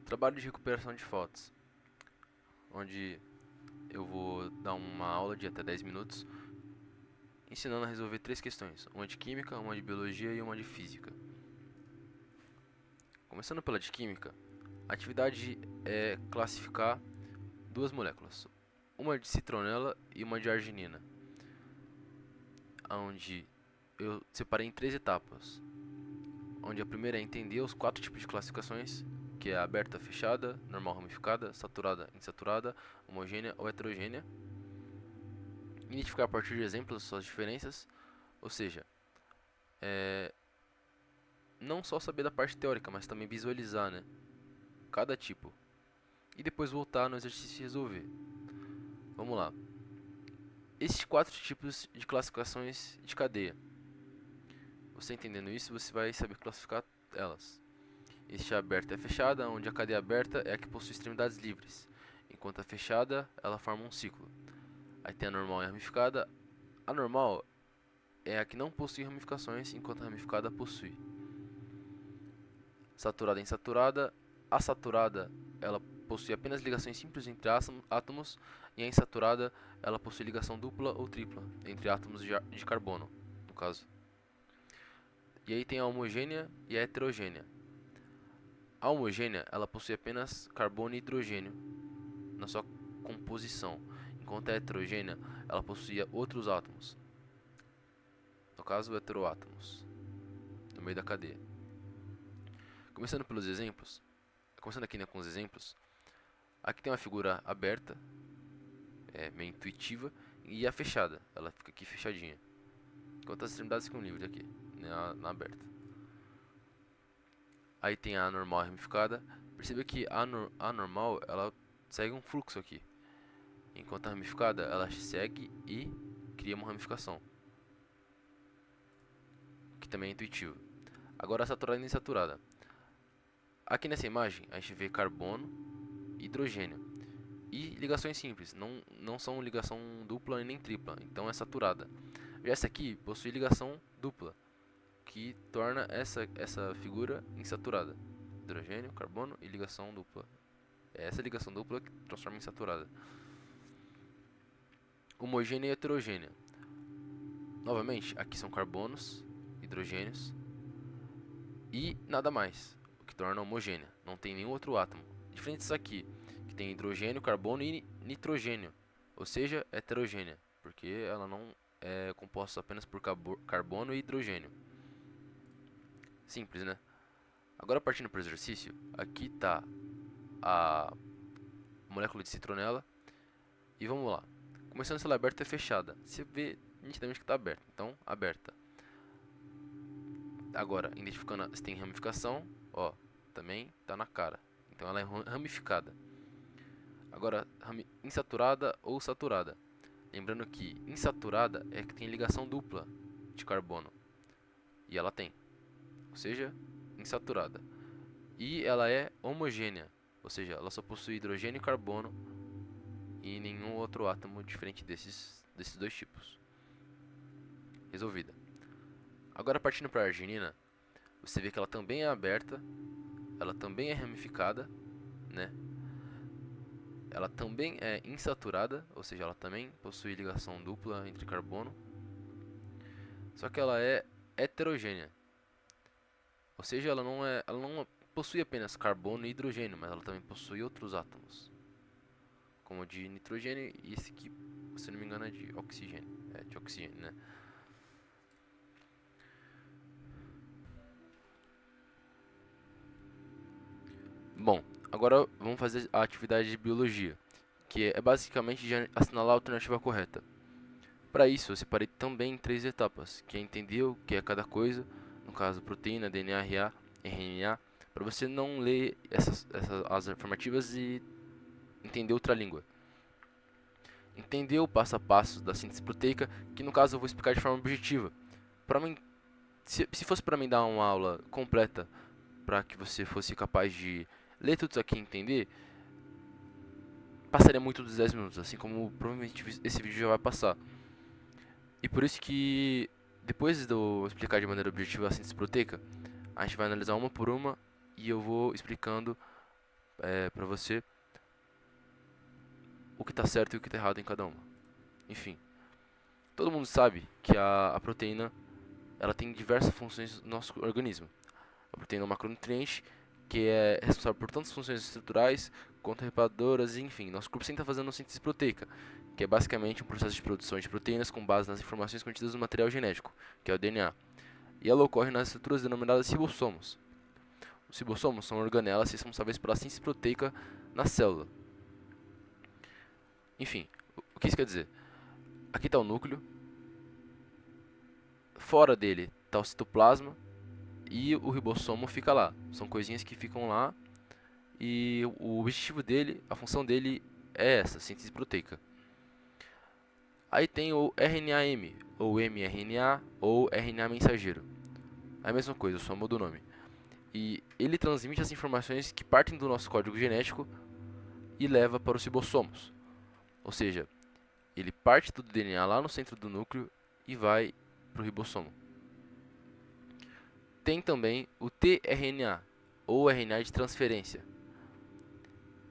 Trabalho de recuperação de fotos, onde eu vou dar uma aula de até 10 minutos, ensinando a resolver três questões, uma de química, uma de biologia e uma de física. Começando pela de química, a atividade é classificar duas moléculas, uma de citronela e uma de arginina, onde eu separei em três etapas, onde a primeira é entender os quatro tipos de classificações, que é a aberta, fechada, normal, ramificada, saturada, insaturada, homogênea ou heterogênea. Identificar a partir de exemplos suas diferenças, ou seja, não só saber da parte teórica, mas também visualizar, né, cada tipo. E depois voltar no exercício e resolver. Vamos lá. Esses quatro tipos de classificações de cadeia. Você entendendo isso, você vai saber classificar elas. Este aberta é fechada, onde a cadeia aberta é a que possui extremidades livres, enquanto a fechada ela forma um ciclo. Aí tem a normal e a ramificada. A normal é a que não possui ramificações, enquanto a ramificada possui. Saturada e insaturada. A saturada ela possui apenas ligações simples entre átomos, e a insaturada ela possui ligação dupla ou tripla entre átomos de carbono, no caso. E aí tem a homogênea e a heterogênea. A homogênea ela possui apenas carbono e hidrogênio na sua composição, enquanto a heterogênea ela possuía outros átomos, no caso heteroátomos, no meio da cadeia. Começando pelos exemplos, começando aqui, né, com os exemplos, aqui tem uma figura aberta, meio intuitiva, e a fechada, ela fica aqui fechadinha, enquanto as extremidades ficam livres aqui, né, na aberta. Aí tem a normal ramificada. Perceba que a normal ela segue um fluxo aqui, enquanto a ramificada ela segue e cria uma ramificação, que também é intuitivo. Agora a saturada e insaturada. Aqui nessa imagem a gente vê carbono e hidrogênio e ligações simples, não são ligação dupla e nem tripla, então é saturada. Já essa aqui possui ligação dupla, que torna essa figura insaturada. Hidrogênio, carbono e ligação dupla. É essa ligação dupla que transforma em saturada. Homogênea e heterogênea. Novamente, aqui são carbonos, hidrogênios e nada mais, o que torna homogênea. Não tem nenhum outro átomo. Diferente disso aqui, que tem hidrogênio, carbono e nitrogênio, ou seja, heterogênea, porque ela não é composta apenas por carbono e hidrogênio. Simples, né? Agora partindo para o exercício, aqui está a molécula de citronela e vamos lá. Começando se ela é aberta e fechada, você vê nitidamente que está aberta, então aberta. Agora, identificando se tem ramificação, ó, também está na cara, então ela é ramificada. Agora, insaturada ou saturada. Lembrando que insaturada é que tem ligação dupla de carbono, e ela tem, ou seja, insaturada. E ela é homogênea, ou seja, ela só possui hidrogênio e carbono e nenhum outro átomo diferente desses dois tipos. Resolvida. Agora partindo para a arginina, você vê que ela também é aberta, ela também é ramificada, né? Ela também é insaturada, ou seja, ela também possui ligação dupla entre carbono, só que ela é heterogênea, ou seja, ela não possui apenas carbono e hidrogênio, mas ela também possui outros átomos, como o de nitrogênio e esse aqui, se não me engano, é de oxigênio, né? Bom, agora vamos fazer a atividade de biologia, que é basicamente de assinalar a alternativa correta. Para isso, eu separei também em três etapas, que é entender o que é cada coisa, no caso proteína, DNA, RNA, para você não ler as afirmativas e entender outra língua. Entender o passo a passo da síntese proteica, que no caso eu vou explicar de forma objetiva. Para mim, se fosse para mim dar uma aula completa, para que você fosse capaz de ler tudo isso aqui e entender, passaria muito dos 10 minutos, assim como provavelmente esse vídeo já vai passar. E por isso que, depois de eu explicar de maneira objetiva a síntese proteica, a gente vai analisar uma por uma e eu vou explicando para você o que está certo e o que está errado em cada uma. Enfim, todo mundo sabe que a proteína ela tem diversas funções no nosso organismo. A proteína é um macronutriente que é responsável por tantas funções estruturais quanto reparadoras, e, enfim. Nosso corpo sempre está fazendo síntese proteica, que é basicamente um processo de produção de proteínas com base nas informações contidas no material genético, que é o DNA. E ela ocorre nas estruturas denominadas ribossomos. Os ribossomos são organelas responsáveis pela síntese proteica na célula. Enfim, o que isso quer dizer? Aqui está o núcleo, fora dele está o citoplasma e o ribossomo fica lá. São coisinhas que ficam lá e o objetivo dele, a função dele é essa, síntese proteica. Aí tem o RNA-M, ou mRNA, ou RNA mensageiro. É a mesma coisa, só muda o nome. E ele transmite as informações que partem do nosso código genético e leva para os ribossomos. Ou seja, ele parte do DNA lá no centro do núcleo e vai para o ribossomo. Tem também o tRNA, ou RNA de transferência,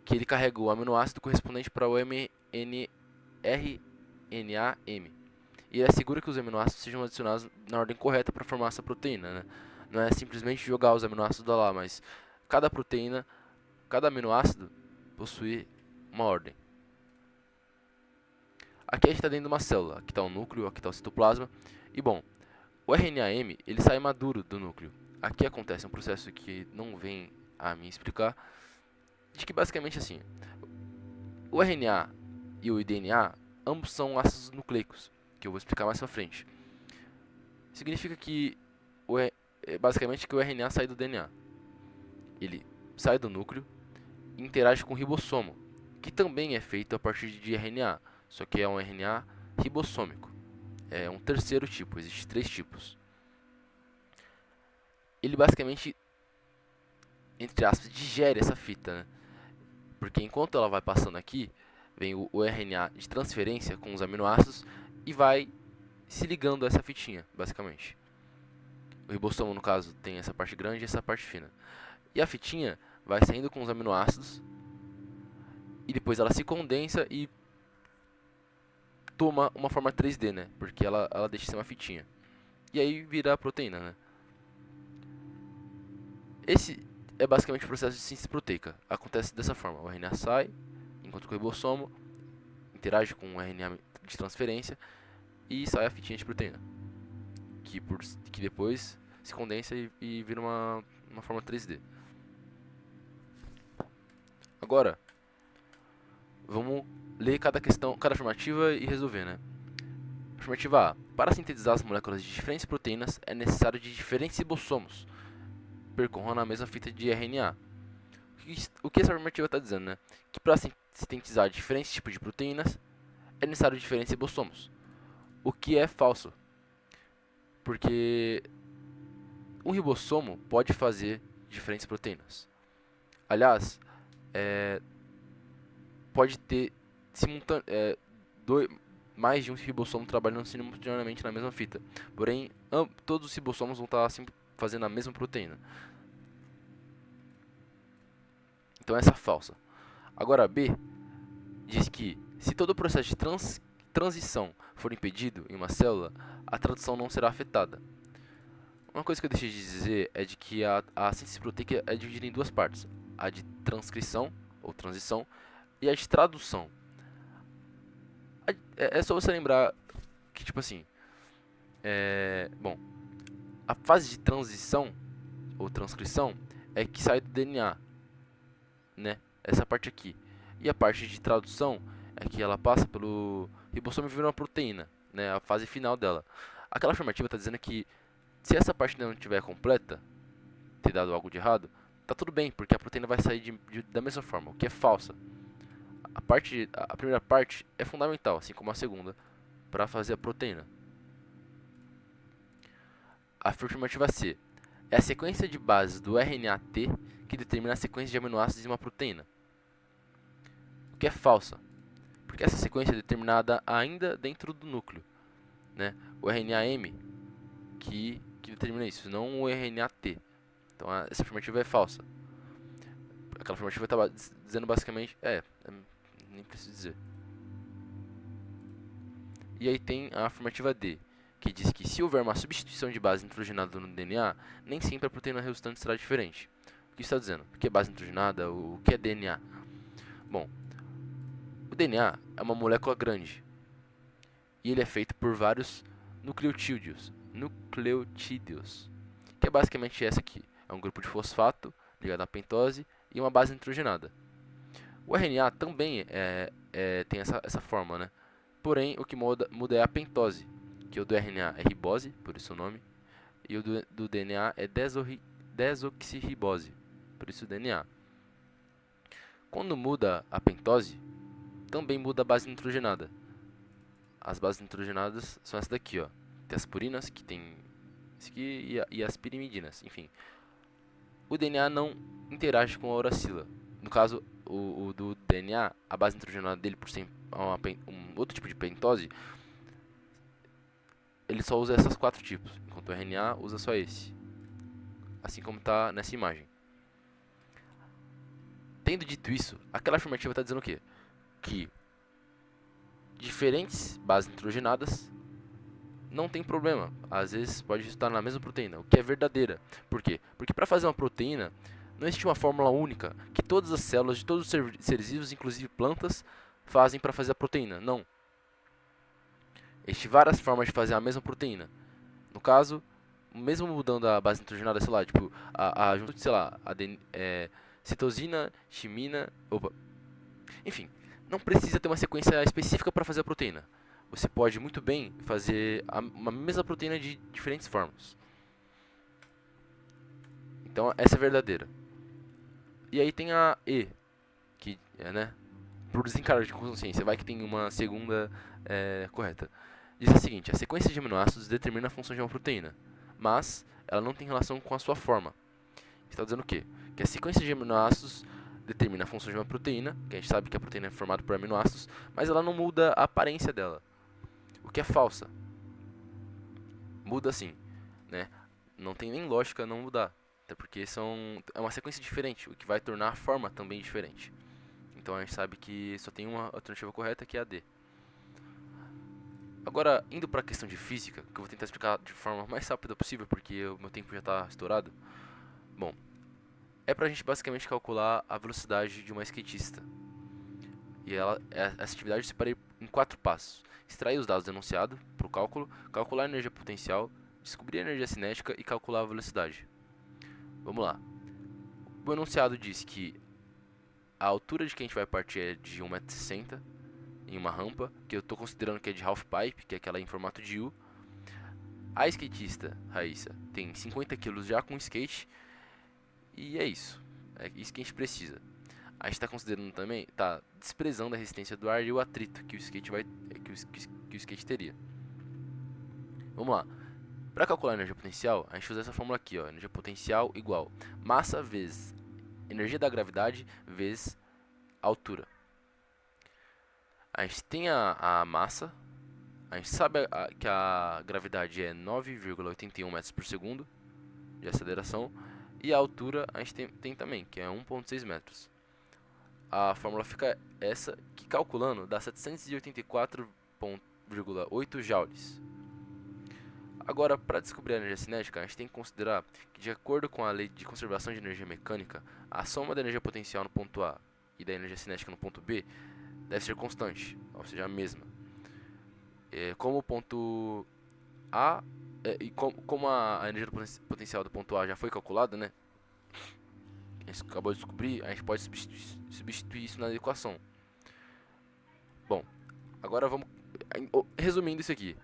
que ele carrega o aminoácido correspondente para o RNA-M. E ele assegura que os aminoácidos sejam adicionados na ordem correta para formar essa proteína, né? Não é simplesmente jogar os aminoácidos lá, mas cada proteína, cada aminoácido possui uma ordem. Aqui a gente está dentro de uma célula, aqui está o núcleo, aqui está o citoplasma. E bom, o RNA-M ele sai maduro do núcleo. Aqui acontece um processo que não vem a me explicar, de que basicamente assim, o RNA e o DNA ambos são ácidos nucleicos, que eu vou explicar mais pra frente. Significa que basicamente que o RNA sai do DNA. Ele sai do núcleo e interage com o ribossomo, que também é feito a partir de RNA, só que é um RNA ribossômico. É um terceiro tipo, existem 3 tipos. Ele basicamente, entre aspas, digere essa fita, né? Porque enquanto ela vai passando aqui, vem o RNA de transferência com os aminoácidos e vai se ligando a essa fitinha, basicamente. O ribossomo, no caso, tem essa parte grande e essa parte fina. E a fitinha vai saindo com os aminoácidos e depois ela se condensa e toma uma forma 3D, né? Porque ela deixa de ser uma fitinha. E aí vira a proteína, né? Esse é basicamente o processo de síntese proteica. Acontece dessa forma. O RNA sai, enquanto que o ribossomo interage com o RNA de transferência e sai a fitinha de proteína. Que depois se condensa e vira uma forma 3D. Agora, vamos ler cada questão, cada afirmativa e resolver, né? Afirmativa A. Para sintetizar as moléculas de diferentes proteínas, é necessário de diferentes ribossomos, percorrendo a mesma fita de RNA. O que essa afirmativa está dizendo, né? Que para sintetizar diferentes tipos de proteínas, é necessário diferentes ribossomos. O que é falso, porque um ribossomo pode fazer diferentes proteínas. Aliás, pode ter mais de um ribossomo trabalhando simultaneamente na mesma fita. Porém, todos os ribossomos vão estar sempre fazendo a mesma proteína. Então essa é falsa. Agora B diz que se todo o processo de transição for impedido em uma célula, a tradução não será afetada. Uma coisa que eu deixei de dizer é de que a síntese proteica é dividida em 2 partes: a de transcrição ou transição e a de tradução. É só você lembrar que, tipo assim, bom, a fase de transição ou transcrição é que sai do DNA, né? Essa parte aqui. E a parte de tradução é que ela passa pelo ribossomo e vira uma proteína, né? A fase final dela. Aquela afirmativa está dizendo que se essa parte não estiver completa, ter dado algo de errado, tá tudo bem, porque a proteína vai sair da mesma forma, o que é falsa. A primeira parte é fundamental, assim como a segunda, para fazer a proteína. A afirmativa C é a sequência de bases do RNA-T que determina a sequência de aminoácidos de uma proteína, o que é falsa, porque essa sequência é determinada ainda dentro do núcleo, né? O RNA-M que determina isso, não o RNA-T. Então essa afirmativa é falsa. Aquela afirmativa estava dizendo basicamente... nem preciso dizer. E aí tem a afirmativa D, que diz que se houver uma substituição de base nitrogenada no DNA, nem sempre a proteína resultante será diferente. O que está dizendo? O que é base nitrogenada? O que é DNA? Bom, o DNA é uma molécula grande e ele é feito por vários nucleotídeos, que é basicamente essa aqui. É um grupo de fosfato ligado à pentose e uma base nitrogenada. O RNA também tem essa forma, né? Porém, o que muda é a pentose, que o do RNA é ribose, por isso o nome, e o do DNA é desoxirribose, por isso o DNA. Quando muda a pentose, também muda a base nitrogenada. As bases nitrogenadas são essas daqui, ó. Tem as purinas, que tem isso aqui, e as pirimidinas, enfim. O DNA não interage com a uracila. No caso, o do DNA, a base nitrogenada dele, por ser um outro tipo de pentose, ele só usa essas 4 tipos, enquanto o RNA usa só esse. Assim como está nessa imagem. Tendo dito isso, aquela afirmativa está dizendo o quê? Que diferentes bases nitrogenadas não tem problema. Às vezes pode estar na mesma proteína, o que é verdadeira. Por quê? Porque para fazer uma proteína, não existe uma fórmula única que todas as células de todos os seres vivos, inclusive plantas, fazem para fazer a proteína. Não. Existem várias formas de fazer a mesma proteína. No caso, mesmo mudando a base nitrogenada, sei lá, tipo, sei lá, citosina, timina, enfim, não precisa ter uma sequência específica para fazer a proteína. Você pode muito bem fazer uma mesma proteína de diferentes formas. Então, essa é verdadeira. E aí tem a E, que é, né, por desencargo de consciência, vai que tem uma segunda correta. Diz o seguinte: a sequência de aminoácidos determina a função de uma proteína, mas ela não tem relação com a sua forma. Está dizendo o quê? Que a sequência de aminoácidos determina a função de uma proteína, que a gente sabe que a proteína é formada por aminoácidos, mas ela não muda a aparência dela, o que é falsa. Muda sim, né? Não tem nem lógica não mudar, até porque é uma sequência diferente, o que vai tornar a forma também diferente. Então a gente sabe que só tem uma alternativa correta, que é a D. Agora, indo para a questão de física, que eu vou tentar explicar de forma mais rápida possível, porque o meu tempo já está estourado. Bom, é pra gente basicamente calcular a velocidade de uma skatista. E essa atividade se separa em 4 passos: extrair os dados enunciados para o cálculo, calcular a energia potencial, descobrir a energia cinética e calcular a velocidade. Vamos lá. O enunciado diz que a altura de que a gente vai partir é de 1,60 m em uma rampa, que eu estou considerando que é de half pipe, que é aquela em formato de U. A skatista, Raíssa, tem 50 kg já com skate. E é isso. É isso que a gente precisa. A gente está considerando também, está desprezando a resistência do ar e o atrito que o skate que o skate teria. Vamos lá. Para calcular a energia potencial, a gente usa essa fórmula aqui, ó, energia potencial igual massa vezes energia da gravidade vezes altura. A gente tem a massa, a gente sabe que a gravidade é 9,81 metros por segundo de aceleração, e a altura a gente tem também, que é 1,6 metros. A fórmula fica essa, que calculando dá 784,8 joules. Agora, para descobrir a energia cinética, a gente tem que considerar que, de acordo com a lei de conservação de energia mecânica, a soma da energia potencial no ponto A e da energia cinética no ponto B deve ser constante, ou seja, a mesma. Como o ponto A, como a energia potencial do ponto A já foi calculada, né? A gente acabou de descobrir, a gente pode substituir isso na equação. Bom, agora vamos... Resumindo isso aqui,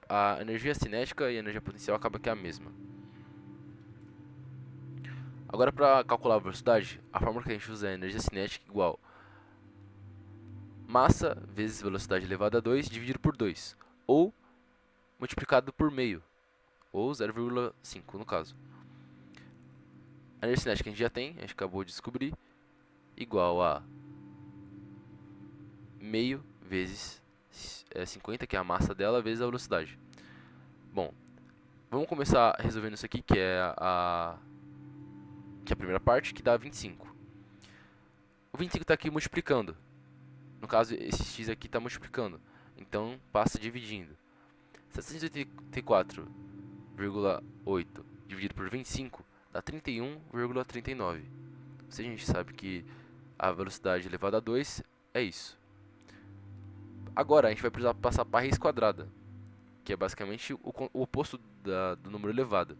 a energia cinética e a energia potencial acabam que é a mesma. Agora, para calcular a velocidade, a fórmula que a gente usa é energia cinética igual massa vezes velocidade elevada a 2 dividido por 2, ou multiplicado por meio, ou 0,5 no caso. A energia cinética a gente já tem, a gente acabou de descobrir, igual a meio vezes 50, que é a massa dela, vezes a velocidade. Bom, vamos começar resolvendo isso aqui, que é a primeira parte, que dá 25. O 25 está aqui multiplicando. No caso, esse x aqui está multiplicando. Então, passa dividindo. 784,8 dividido por 25 dá 31,39. Ou seja, a gente sabe que a velocidade elevada a 2 é isso. Agora, a gente vai precisar passar para a raiz quadrada, que é basicamente o oposto do número elevado.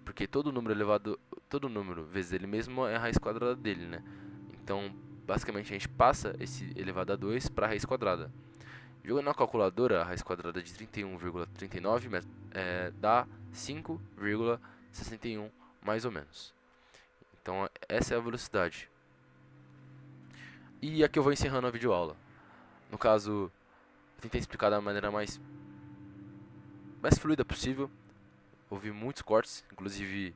Porque todo número vezes ele mesmo é a raiz quadrada dele, né? Então, basicamente, a gente passa esse elevado a 2 para a raiz quadrada. Jogando na calculadora, a raiz quadrada de 31,39 dá 5,61 mais ou menos. Então, essa é a velocidade. E aqui eu vou encerrando a videoaula. No caso, eu tentei explicar da maneira mais fluida possível. Houve muitos cortes, inclusive